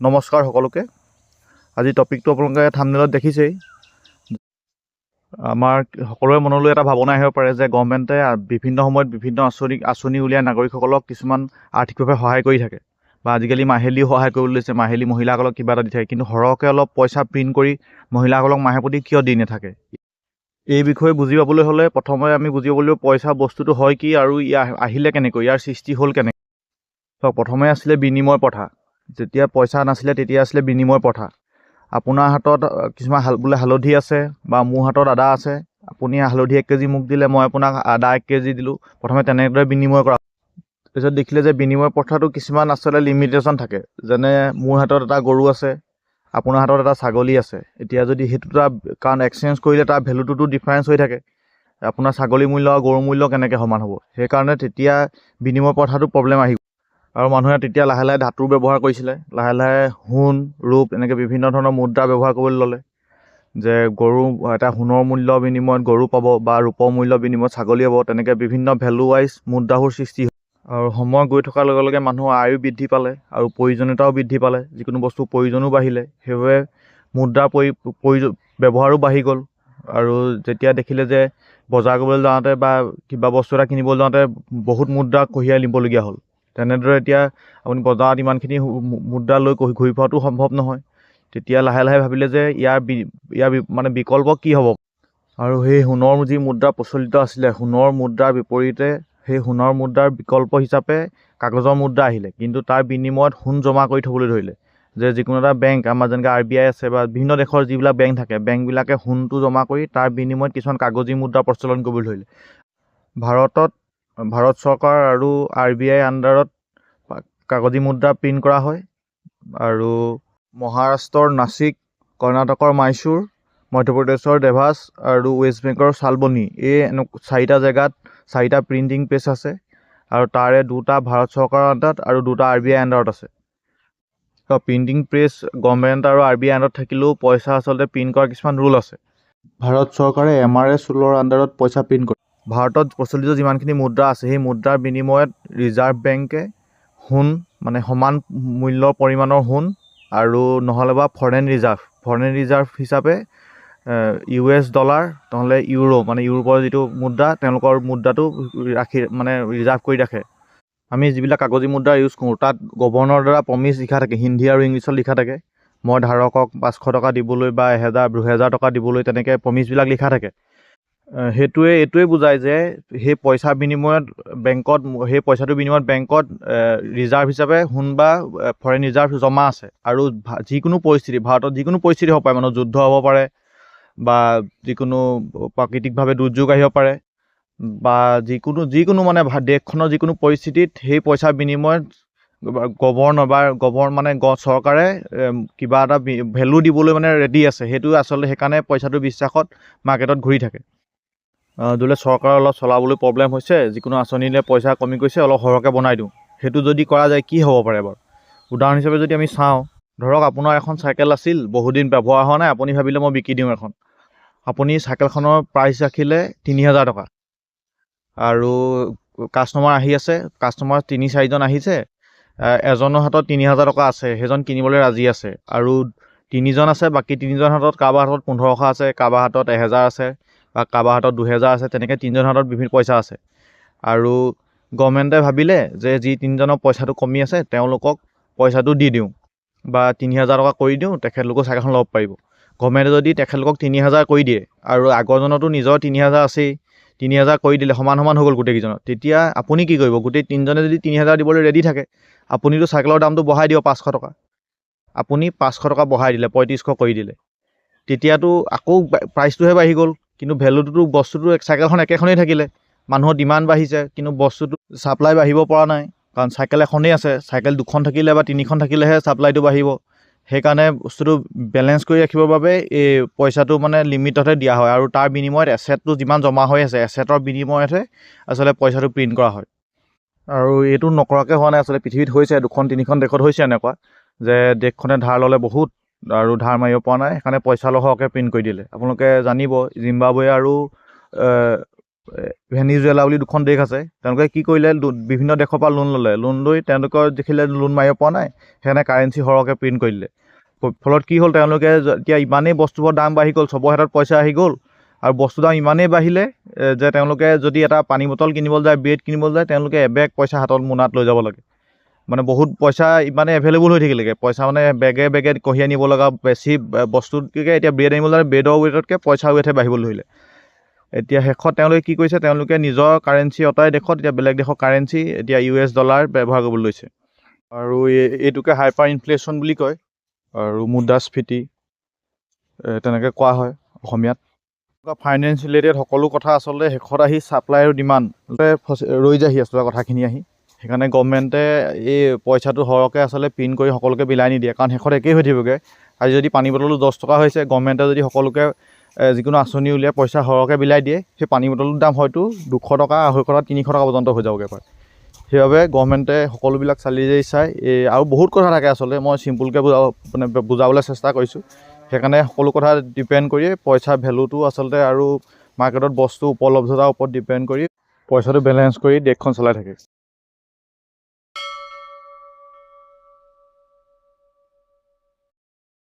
নমস্কাৰ সকলোকে। আজি টপিকটো আপোনালোকে থাম্বনেইলত দেখিছেই। আমাৰ সকলোৰে মনলৈ এটা ভাৱনা আহিব পাৰে যে গভৰ্ণমেণ্টে বিভিন্ন সময়ত বিভিন্ন আঁচনি উলিয়াই নাগৰিকসকলক কিছুমান আৰ্থিকভাৱে সহায় কৰি থাকে, বা আজিকালি মাহিলীও সহায় কৰিবলৈ লৈছে, মাহিলী মহিলাসকলক কিবা এটা দি থাকে। কিন্তু সৰহকৈ অলপ পইচা প্ৰিণ্ট কৰি মহিলাসকলক মাহে প্ৰতি কিয় দি নাথাকে? এই বিষয়ে বুজি পাবলৈ হ'লে প্ৰথমে আমি বুজি পাব লাগিব পইচা বস্তুটো হয় কি আৰু আহিলে কেনেকৈ, ইয়াৰ সৃষ্টি হ'ল কেনেকৈ। প্ৰথমে আছিলে বিনিময় প্ৰথা। যেতিয়া পইচা নাছিলে তেতিয়া আছিলে বিনিময় প্ৰথা। আপোনাৰ হাতত কিছুমান বোলে হালধি আছে বা মোৰ হাতত আদা আছে, আপুনি হালধি 1 কেজি মোক দিলে, মই আপোনাক আদা 1 কেজি দিলোঁ। প্ৰথমে তেনেদৰে বিনিময় কৰা। তাৰপিছত দেখিলে যে বিনিময় প্ৰথাটো কিছুমান আচলতে লিমিটেশ্যন থাকে। যেনে মোৰ হাতত এটা গৰু আছে, আপোনাৰ হাতত এটা ছাগলী আছে। এতিয়া যদি সেইটো কাৰণ এক্সচেঞ্জ কৰিলে তাৰ ভেলুটোতো ডিফাৰেঞ্চ হৈ থাকে। আপোনাৰ ছাগলী মূল্য আৰু গৰু মূল্য কেনেকৈ সমান হ'ব? সেইকাৰণে তেতিয়া বিনিময় প্ৰথাটো প্ৰব্লেম আহিব। আৰু মানুহে তেতিয়া লাহে লাহে ধাতুৰ ব্যৱহাৰ কৰিছিলে, লাহে লাহে সোণ, ৰূপ এনেকৈ বিভিন্ন ধৰণৰ মুদ্ৰা ব্যৱহাৰ কৰিবলৈ ল'লে। যে গৰু এটা সোণৰ মূল্য বিনিময়ত গৰু পাব, বা ৰূপৰ মূল্য বিনিময়ত ছাগলী পাব। তেনেকৈ বিভিন্ন ভেলু ৱাইজ মুদ্ৰাবোৰ সৃষ্টি হ'ল। আৰু সময় গৈ থকাৰ লগে লগে মানুহৰ আয়ু বৃদ্ধি পালে আৰু প্ৰয়োজনীয়তাও বৃদ্ধি পালে, যিকোনো বস্তুৰ প্ৰয়োজনো বাঢ়িলে। সেইবাবে মুদ্ৰাৰ ব্যৱহাৰো বাঢ়ি গ'ল। আৰু যেতিয়া দেখিলে যে বজাৰ কৰিবলৈ যাওঁতে বা কিবা বস্তু এটা কিনিবলৈ যাওঁতে বহুত মুদ্ৰা কঢ়িয়াই নিবলগীয়া হ'ল। তেনেদৰে এতিয়া আপুনি বজাৰত ইমানখিনি মুদ্ৰা লৈ ঘূৰি ফুৰাটো সম্ভৱ নহয়। তেতিয়া লাহে লাহে ভাবিলে যে ইয়াৰ মানে বিকল্প কি হ'ব? আৰু সেই সোণৰ যি মুদ্ৰা প্ৰচলিত আছিলে, সোণৰ মুদ্ৰাৰ বিপৰীতে সেই সোণৰ মুদ্ৰাৰ বিকল্প হিচাপে কাগজৰ মুদ্ৰা আহিলে। কিন্তু তাৰ বিনিময়ত সোণ জমা কৰি থ'বলৈ ধৰিলে। যে যিকোনো এটা বেংক, আমাৰ যেনেকৈ RBI আছে বা বিভিন্ন দেশৰ যিবিলাক বেংক থাকে, বেংকবিলাকে সোণটো জমা কৰি তাৰ বিনিময়ত কিছুমান কাগজী মুদ্ৰা প্ৰচলন কৰিবলৈ ধৰিলে। ভাৰত চৰকাৰ আৰু RBI আণ্ডাৰত কাগজী মুদ্ৰা প্ৰিণ্ট কৰা হয়। আৰু মহাৰাষ্ট্ৰৰ নাছিক, কৰ্ণাটকৰ মাইচুৰ, মধ্যপ্ৰদেশৰ দেভাছ আৰু ৱেষ্ট বেংগলৰ শালবনী, এই 4টা জেগাত 4টা প্ৰিণ্টিং প্ৰেছ আছে। আৰু তাৰে 2টা ভাৰত চৰকাৰৰ আণ্ডাৰত আৰু 2টা RBI আণ্ডাৰত আছে। প্ৰিণ্টিং প্ৰেছ গভৰ্ণমেণ্ট আৰু RBI আণ্ডাৰত থাকিলেও পইচা আচলতে প্ৰিণ্ট কৰাৰ কিছুমান ৰুল আছে। ভাৰত চৰকাৰে MRS ৰুলৰ আণ্ডাৰত পইচা প্ৰিণ্ট কৰে। ভাৰতত প্ৰচলিত যিমানখিনি মুদ্ৰা আছে, সেই মুদ্ৰাৰ বিনিময়ত ৰিজাৰ্ভ বেংকে সোণ, মানে সমান মূল্যৰ পৰিমাণৰ সোণ, আৰু নহ'লে বা ফৰেন ৰিজাৰ্ভ হিচাপে US ডলাৰ নহ'লে ইউৰো, মানে ইউৰোপৰ যিটো মুদ্ৰা, তেওঁলোকৰ মুদ্ৰাটো ৰিজাৰ্ভ কৰি ৰাখে। আমি যিবিলাক কাগজী মুদ্ৰা ইউজ কৰোঁ, তাত গভৰ্ণৰৰ দ্বাৰা প্ৰমিছ লিখা থাকে, হিন্দী আৰু ইংলিছত লিখা থাকে। মই ধাৰকক 500 টকা দিবলৈ বা 1000-2000 টকা দিবলৈ, তেনেকৈ প্ৰমিছবিলাক লিখা থাকে। এইটোৱে বুজায় যে সেই পইচাৰ বিনিময়ত সেই পইচাটোৰ বিনিময়ত বেংকত ৰিজাৰ্ভ হিচাপে সোণ বা ফৰেন ৰিজাৰ্ভ জমা আছে। আৰু যিকোনো পৰিস্থিতি, ভাৰতত যিকোনো পৰিস্থিতি হ'ব পাৰে, মানুহৰ যুদ্ধ হ'ব পাৰে বা যিকোনো প্ৰাকৃতিকভাৱে দুৰ্যোগ আহিব পাৰে, বা যিকোনো মানে দেশখনৰ যিকোনো পৰিস্থিতিত সেই পইচাৰ বিনিময়ত চৰকাৰে কিবা এটা ভেলু দিবলৈ ৰেডি আছে। সেইটো আচলতে সেইকাৰণে পইচাটো বিশ্বাসত মাৰ্কেটত ঘূৰি থাকে। বোলে চৰকাৰৰ অলপ চলাবলৈ প্ৰব্লেম হৈছে, যিকোনো আঁচনিলে পইচা কমি গৈছে, অলপ সৰহকৈ বনাই দিওঁ। সেইটো যদি কৰা যায় কি হ'ব পাৰে বাৰু? উদাহৰণ হিচাপে যদি আমি চাওঁ, ধৰক আপোনাৰ এখন চাইকেল আছিল, বহুদিন ব্যৱহাৰ হোৱা নাই, আপুনি ভাবিলে মই বিকি দিওঁ এখন। আপুনি চাইকেলখনৰ প্ৰাইচ ৰাখিলে 3000 টকা। আৰু কাষ্টমাৰ আহি আছে, কাষ্টমাৰ 3-4জন আহিছে, এজনৰ হাতত 3000 টকা আছে, সেইজন কিনিবলৈ ৰাজি আছে। আৰু 3জন আছে, বাকী 3জনৰ হাতত কাৰোবাৰ হাতত 1500 আছে, কাৰোবাৰ হাতত 1000 আছে, বা কাৰোবাৰ হাতত 2000 আছে। তেনেকৈ 3জনৰ হাতত বিভিন্ন পইচা আছে। আৰু গভৰ্ণমেণ্টে ভাবিলে যে যি 3জনৰ পইচাটো কমি আছে, তেওঁলোকক পইচাটো দি দিওঁ, বা 3000 টকা কৰি দিওঁ, তেখেতলোকেও চাইকেলখন ল'ব পাৰিব। গভৰ্ণমেণ্টে যদি তেখেতলোকক 3000 কৰি দিয়ে, আৰু আগৰজনতো নিজৰ 3000 আছেই, 3000 কৰি দিলে, সমান হৈ গ'ল গোটেইকেইজনৰ, তেতিয়া আপুনি কি কৰিব? গোটেই 3জনে যদি 3000 দিবলৈ ৰেডি থাকে, আপুনিতো চাইকেলৰ দামটো বঢ়াই দিয়ক 500 টকা। আপুনি 500 টকা বঢ়াই দিলে, 3500 কৰি দিলে, তেতিয়াতো আকৌ প্ৰাইচটোহে বাঢ়ি গ'ল, কিন্তু বস্তুটো চাইকেলখন একেখনেই থাকিলে। মানুহৰ ডিমাণ্ড বাঢ়িছে, কিন্তু বস্তুটো ছাপ্লাই বাঢ়িব পৰা নাই, কাৰণ চাইকেল এখনেই আছে। চাইকেল 2খন থাকিলে বা 3খন থাকিলেহে ছাপ্লাইটো বাঢ়িব। সেইকাৰণে বস্তুটো বেলেঞ্চ কৰি ৰাখিবৰ বাবে এই পইচাটো লিমিটতহে দিয়া হয়। আৰু তাৰ বিনিময়ত এছেটটো যিমান জমা হৈ আছে, এছেটৰ বিনিময়তহে আচলতে পইচাটো প্ৰিণ্ট কৰা হয়। আৰু এইটো নকৰাকৈ হোৱা নাই, আচলতে পৃথিৱীত হৈছে, 2-3খন দেশত হৈছে এনেকুৱা, যে দেশখনে ধাৰ ল'লে বহুত, আৰু ধাৰ মাৰিব পৰা নাই, সেইকাৰণে পইচা সৰহকৈ প্ৰিণ্ট কৰি দিলে। আপোনালোকে জানিব, জিম্বাবৱে আৰু ভেনিজুৱেলা বুলি দুখন দেশ আছে। তেওঁলোকে কি কৰিলে, বিভিন্ন দেশৰ পৰা লোন ল'লে। লোন লৈ তেওঁলোকৰ দেখিলে লোন মাৰিব পৰা নাই, সেইকাৰণে কাৰেঞ্চি সৰহকৈ প্ৰিণ্ট কৰি দিলে। ফলত কি হ'ল, তেওঁলোকে এতিয়া ইমানেই বস্তুবোৰৰ দাম বাঢ়ি গ'ল, চবৰ হাতত পইচা আহি গ'ল, আৰু বস্তুৰ দাম ইমানেই বাঢ়িলে যে তেওঁলোকে যদি এটা পানী বটল কিনিবলৈ যায়, ব্ৰেড কিনিবলৈ যায়, তেওঁলোকে এবেগ পইচা হাতত মোনাত লৈ যাব লাগে। মানে বহুত পইচা ইমানে এভেইলেবল হৈ থাকিলেগৈ, পইচা মানে বেগে বেগে কঢ়িয়াই নিব লগা বেছি বস্তুতকৈ এতিয়া ব্ৰেড আনিবলৈ যায়, ব্ৰেডৰ ৱেটতকৈ পইচাৰ ৱেটহে বাঢ়িবলৈ ধৰিলে। এতিয়া শেষত তেওঁলোকে কি কৰিছে, তেওঁলোকে নিজৰ কাৰেঞ্চি অঁতাই দেশত এতিয়া বেলেগ দেশৰ কাৰেঞ্চি, এতিয়া US ডলাৰ ব্যৱহাৰ কৰিবলৈ লৈছে। আৰু এইটোকে হাইপাৰ ইনফ্লেশ্যন বুলি কয়, আৰু মুদ্ৰাস্ফীতি তেনেকৈ কোৱা হয় অসমীয়াত। ফাইনেন্স ৰিলেটেড সকলো কথা আচলতে শেষত আহি ছাপ্লাই আৰু ডিমাণ্ড ৰৈ যায়হি আচলতে কথাখিনি আহি। সেইকাৰণে গভৰ্ণমেণ্টে এই পইচাটো সৰহকৈ আচলতে প্ৰিণ্ট কৰি সকলোকে বিলাই নিদিয়ে, কাৰণ শেষত একেই হৈ থাকিবগৈ। আজি যদি পানী বটলটো 10 টকা হৈছে, গভৰ্ণমেণ্টে যদি সকলোকে যিকোনো আঁচনি উলিয়াই পইচা সৰহকৈ বিলাই দিয়ে, সেই পানী বটলটোৰ দাম হয়তো 200 টকা, 250 টকা, 300 টকা পৰ্যন্ত হৈ যাবগৈ পাৰে। সেইবাবে গভৰ্ণমেণ্টে সকলোবিলাক চালি জাৰি চাই, আৰু বহুত কথা থাকে আচলতে, মই চিম্পুলকৈ বুজাবলৈ চেষ্টা কৰিছোঁ। সেইকাৰণে সকলো কথা ডিপেণ্ড কৰি পইচাৰ ভেলুটো আচলতে আৰু মাৰ্কেটত বস্তু উপলব্ধতাৰ ওপৰত ডিপেণ্ড কৰি পইচাটো বেলেঞ্চ কৰি দেশখন চলাই থাকে।